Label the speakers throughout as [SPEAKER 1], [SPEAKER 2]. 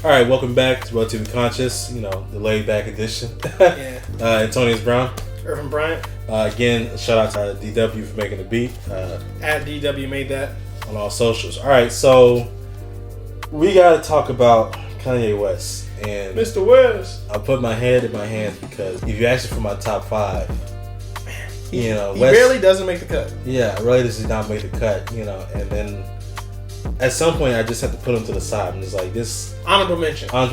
[SPEAKER 1] All right, welcome back to Relatively Conscious, the laid back edition.
[SPEAKER 2] Yeah.
[SPEAKER 1] Antonius Brown.
[SPEAKER 2] Irvin Bryant.
[SPEAKER 1] Again, shout out to DW for making the beat.
[SPEAKER 2] At DW made that.
[SPEAKER 1] On all socials. All right, so we got to talk about Kanye West. And
[SPEAKER 2] Mr. West.
[SPEAKER 1] I put my head in my hands because if you ask me for my top 5,
[SPEAKER 2] he
[SPEAKER 1] West,
[SPEAKER 2] rarely doesn't make the cut.
[SPEAKER 1] Yeah, really does not make the cut, and then at some point I just have to put him to the side and it's like this
[SPEAKER 2] honorable mention,
[SPEAKER 1] because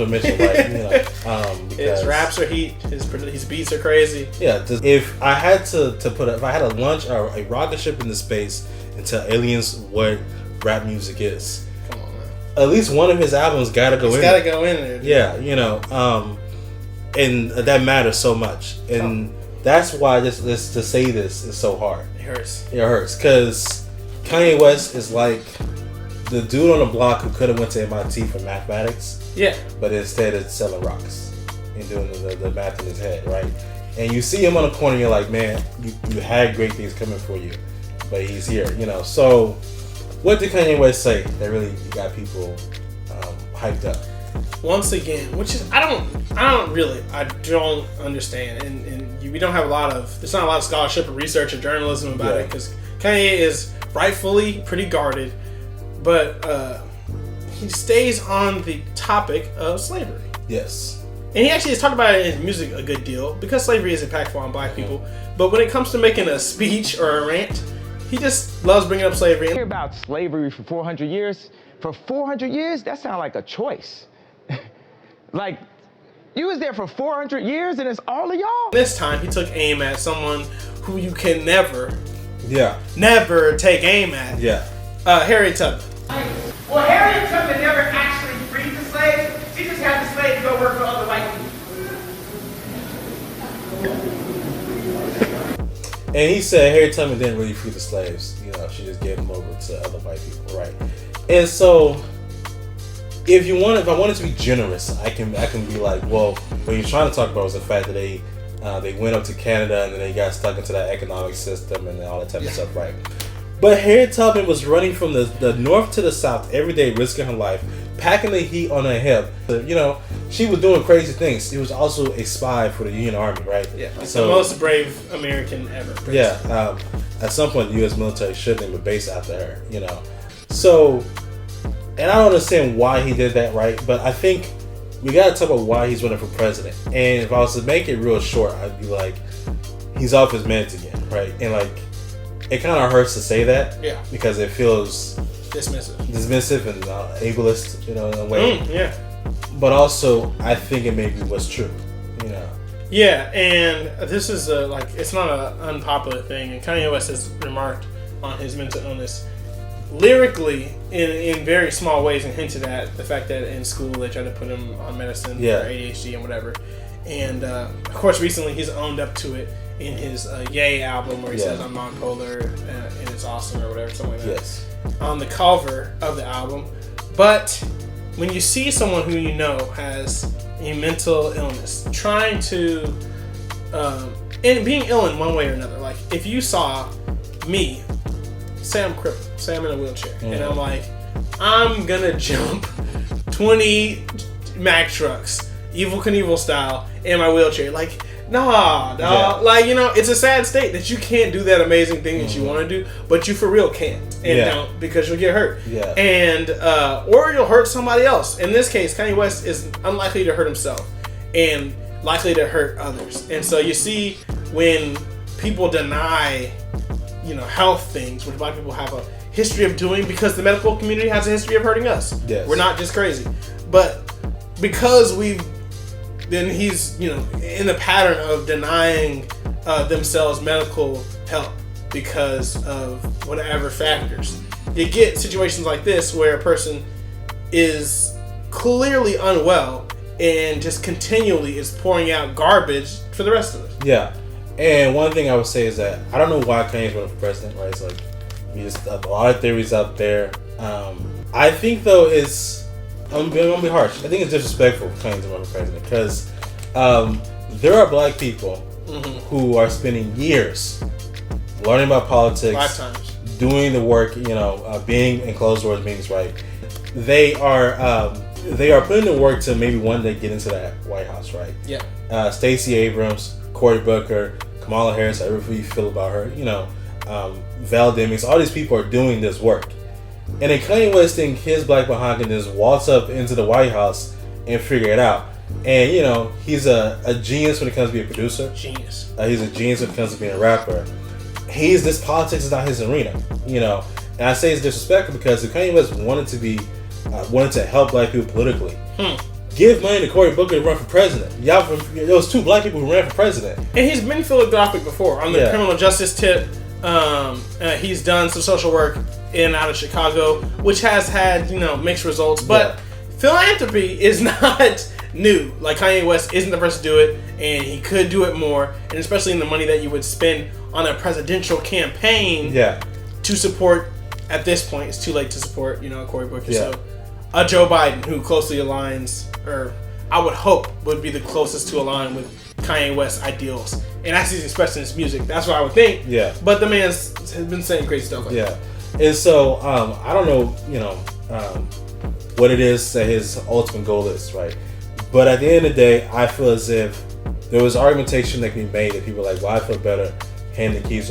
[SPEAKER 2] his raps are heat, his beats are crazy.
[SPEAKER 1] Yeah, if I had if I had a launch or a rocket ship into space and tell aliens what rap music is,
[SPEAKER 2] come on, man.
[SPEAKER 1] At least one of his albums gotta go in.
[SPEAKER 2] Gotta go in there. Dude.
[SPEAKER 1] Yeah, and that matters so much, and that's why this to say this is so hard.
[SPEAKER 2] It hurts.
[SPEAKER 1] It hurts because Kanye West is like the dude on the block who could have went to MIT for mathematics.
[SPEAKER 2] Yeah.
[SPEAKER 1] But instead it's selling rocks and doing the math in his head, right? And you see him on the corner, you're like, man, you had great things coming for you, but he's here, So, what did Kanye West say that really got people hyped up?
[SPEAKER 2] Once again, which is I don't understand, and we don't have there's not a lot of scholarship or research or journalism about it because Kanye is rightfully pretty guarded. But he stays on the topic of slavery.
[SPEAKER 1] Yes.
[SPEAKER 2] And he actually has talked about it in his music a good deal because slavery is impactful on black people. But when it comes to making a speech or a rant, he just loves bringing up slavery.
[SPEAKER 3] Hear about slavery for 400 years? For 400 years? That sounds like a choice. Like, you was there for 400 years and it's all of y'all?
[SPEAKER 2] This time he took aim at someone who you can never take aim at.
[SPEAKER 1] Yeah.
[SPEAKER 2] Harriet Tubman.
[SPEAKER 4] Well, Harriet Tubman never actually freed the slaves. She just had the slaves go work for other white people.
[SPEAKER 1] And he said Harriet Tubman didn't really free the slaves. She just gave them over to other white people, right? And so, if I wanted to be generous, I can be like, well, what you're trying to talk about was the fact that they went up to Canada and then they got stuck into that economic system and all that type of stuff, right? But Harriet Tubman was running from the north to the south every day, risking her life, packing the heat on her hip. She was doing crazy things. She was also a spy for the Union Army, right?
[SPEAKER 2] Yeah, so, the most brave American ever.
[SPEAKER 1] Yeah, at some point the U.S. military should name a base after her, So, and I don't understand why he did that, right? But I think we got to talk about why he's running for president. And if I was to make it real short, I'd be like, he's off his meds again, right? And it kind of hurts to say that, because it feels dismissive and ableist, in a way.
[SPEAKER 2] Yeah.
[SPEAKER 1] But also, I think it maybe was true,
[SPEAKER 2] Yeah, and this is it's not an unpopular thing, and Kanye West has remarked on his mental illness lyrically in very small ways and hinted at the fact that in school they tried to put him on medicine for ADHD and whatever. And of course, recently he's owned up to it in his Yay album where he says I'm non-polar and it's awesome or whatever, something like that.
[SPEAKER 1] Yes.
[SPEAKER 2] On the cover of the album. But when you see someone who has a mental illness, trying to and being ill in one way or another, like if you saw me, say I'm crippled, say I'm in a wheelchair, and I'm like, I'm gonna jump 20 Mack trucks, Evel Knievel style, in my wheelchair. Like, nah, dog. Like, it's a sad state that you can't do that amazing thing that you want to do, but you for real can't. And don't, because you'll get hurt.
[SPEAKER 1] Yeah.
[SPEAKER 2] And, or you'll hurt somebody else. In this case, Kanye West is unlikely to hurt himself and likely to hurt others. And so you see when people deny, health things, which black people have a history of doing because the medical community has a history of hurting us.
[SPEAKER 1] Yes.
[SPEAKER 2] We're not just crazy. But because then he's, in the pattern of denying themselves medical help because of whatever factors. You get situations like this where a person is clearly unwell and just continually is pouring out garbage for the rest of us.
[SPEAKER 1] Yeah. And one thing I would say is that I don't know why Kanye's running for president, right? It's like, there's a lot of theories out there. I think, though, I'm going to be harsh. I think it's disrespectful for Kanye to run for president because there are black people who are spending years learning about politics,
[SPEAKER 2] Lifetimes.
[SPEAKER 1] doing the work, being in closed doors meetings, right? They are putting the work to maybe one day get into that White House, right?
[SPEAKER 2] Yeah.
[SPEAKER 1] Stacey Abrams, Cory Booker, Kamala Harris, however you feel about her, Val Demings, all these people are doing this work. And then Kayne West think his black behind can just waltz up into the White House and figure it out. And, he's a genius when it comes to being a producer.
[SPEAKER 2] Genius.
[SPEAKER 1] He's a genius when it comes to being a rapper. This politics is not his arena, And I say it's disrespectful because if Kayne West wanted to help black people politically, give money to Cory Booker to run for president. There was 2 black people who ran for president.
[SPEAKER 2] And he's been philanthropic before on the criminal justice tip. He's done some social work in and out of Chicago, which has had mixed results. But philanthropy is not new. Like Kanye West isn't the first to do it, and he could do it more. And especially in the money that you would spend on a presidential campaign to support. At this point, it's too late to support Cory Booker. So a Joe Biden who closely aligns, or I would hope would be the closest to align with Kanye West's ideals. And as he's expressing his music, that's what I would think.
[SPEAKER 1] Yeah.
[SPEAKER 2] But the man has been saying crazy stuff like that.
[SPEAKER 1] And so, I don't know, what it is that his ultimate goal is, right? But at the end of the day, I feel as if there was argumentation that can be made that people are like, well, I feel better handing the keys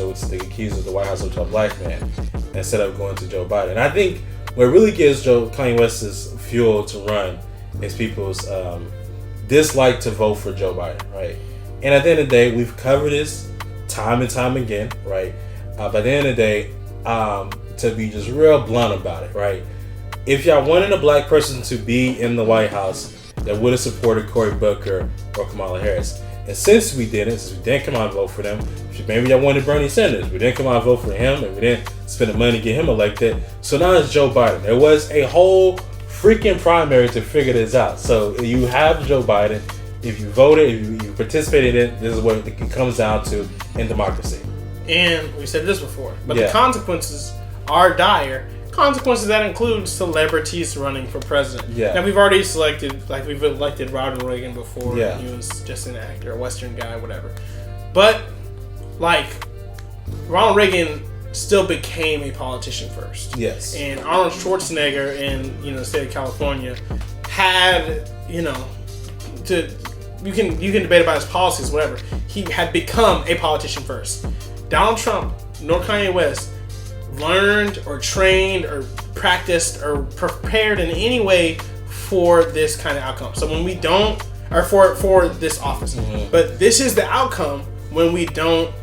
[SPEAKER 1] of the White House to a black man instead of going to Joe Biden. And I think what really gives Kanye West's fuel to run is people's dislike to vote for Joe Biden, right? And at the end of the day, we've covered this time and time again, right? But at the end of the day, to be just real blunt about it, right? If y'all wanted a black person to be in the White House that would have supported Cory Booker or Kamala Harris, and since we didn't come out and vote for them, maybe y'all wanted Bernie Sanders, we didn't come out and vote for him, and we didn't spend the money to get him elected, so now it's Joe Biden. There was a whole freaking primary to figure this out. So you have Joe Biden. If you voted, if you participated in it, this is what it comes down to in democracy.
[SPEAKER 2] And we said this before, but the consequences are dire. Consequences that include celebrities running for president.
[SPEAKER 1] Yeah.
[SPEAKER 2] Now we've already we've elected Ronald Reagan before.
[SPEAKER 1] Yeah.
[SPEAKER 2] He was just an actor, a Western guy, whatever. But Ronald Reagan still became a politician first.
[SPEAKER 1] Yes.
[SPEAKER 2] And Arnold Schwarzenegger in the state of California had you can debate about his policies, whatever. He had become a politician first. Donald Trump nor Kanye West learned or trained or practiced or prepared in any way for this kind of outcome. So when we don't, or for this office, but this is the outcome when we don't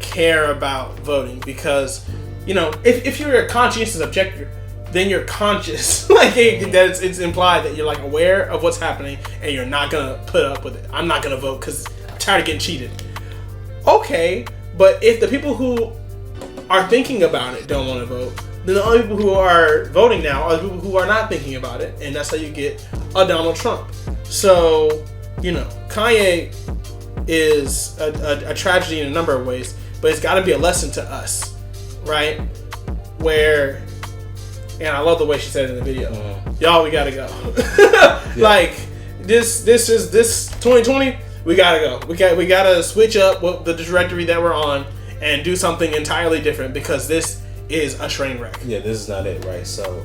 [SPEAKER 2] care about voting, because if you're a conscientious objector, then you're conscious that it's implied that you're aware of what's happening and you're not gonna put up with it. I'm not gonna vote because I'm tired of getting cheated. Okay, but if the people who are thinking about it don't want to vote, then the only people who are voting now are the people who are not thinking about it, and that's how you get a Donald Trump. So Kanye is a tragedy in a number of ways, but it's got to be a lesson to us, right? And I love the way she said it in the video. Y'all, we gotta go. This 2020, we gotta go. We gotta switch up the trajectory that we're on and do something entirely different, because this is a train wreck. Yeah, this is not it, right? So,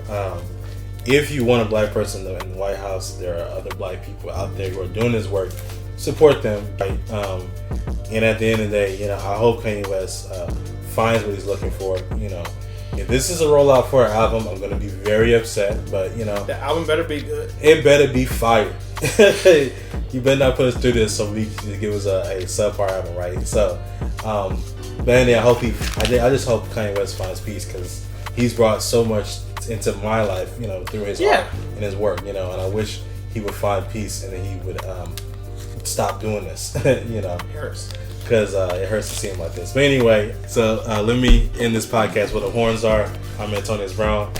[SPEAKER 2] if you want a black person in the White House, there are other black people out there who are doing this work. Support them, right? And at the end of the day, I hope Kanye West finds what he's looking for. If this is a rollout for an album, I'm gonna be very upset. But the album better be good. It better be fire. You better not put us through this so we can give us a subpar album, right? So, but anyway, I just hope Kanye West finds peace, because he's brought so much into my life, through his art and his work, and I wish he would find peace and that he would stop doing this, It hurts. Because it hurts to see him like this. But anyway, so let me end this podcast where the horns are. I'm Antonius Brown.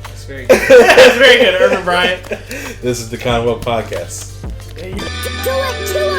[SPEAKER 2] That's very good. That's very good, Urban Bryant. This is the Commonwealth Podcast. Do it.